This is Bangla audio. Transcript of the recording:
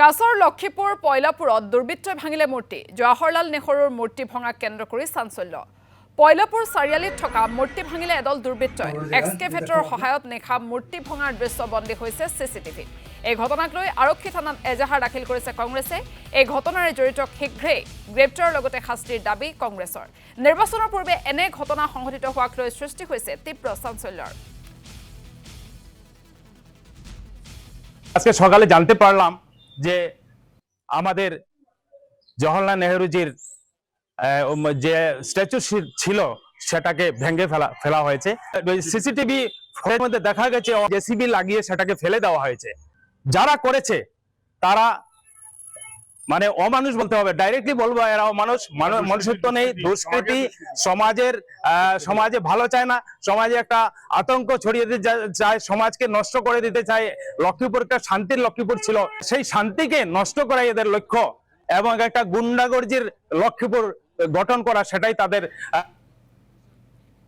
কাছৰ লক্ষীপুৰ পয়লাপুৰত দুৰ্বৃত্তই ভাঙিলে মূৰ্তি জৱাহৰলাল নেহৰুৰ মূৰ্তি ভঙাক কেন্দ্ৰ কৰি চাঞ্চল্য পয়লাপুৰ চাৰিআলিত থকা মূৰ্তি ভাঙিলে এদল দুৰ্বৃত্তই এক্সকেভেটৰৰ সহায়ত নিখা মূৰ্তি ভঙাৰ দৃশ্য বন্দী হৈছে চিচিটিভিত এই ঘটনাক লৈ আৰক্ষী থানাত এজাহাৰ দাখিল কৰিছে কংগ্ৰেছে এই ঘটনাৰে জড়িত শীঘ্ৰেই গ্ৰেপ্তাৰৰ লগতে শাস্তিৰ দাবী কংগ্ৰেছৰ নিৰ্বাচনৰ পূৰ্বে এনে ঘটনা সংঘটিত হোৱাক লৈ সৃষ্টি হৈছে তীব্ৰ চাঞ্চল্যৰ আজকে সকালে জানতে পারলাম যে আমাদের জওহরলাল নেহরুজির যে স্ট্যাচু ছিল সেটাকে ভেঙে ফেলা হয়েছে সিসিটিভি এর মধ্যে দেখা গেছে জেসিবি লাগিয়ে সেটাকে ফেলে দেওয়া হয়েছে যারা করেছে তারা মানে অমানুষ বলতে হবে ডাইরেক্টলি বলবো এরা মনুষ্যত্ব নেই দুষ্কৃতি সমাজে ভালো চায় না সমাজে একটা আতঙ্ক ছড়িয়ে দিতে চায় সমাজকে নষ্ট করে দিতে চায় লক্ষ্মীপুর একটা শান্তির লক্ষ্মীপুর ছিল সেই শান্তিকে নষ্ট করাই এদের লক্ষ্য এবং একটা গুন্ডাগর্জির লক্ষ্মীপুর গঠন করা সেটাই তাদের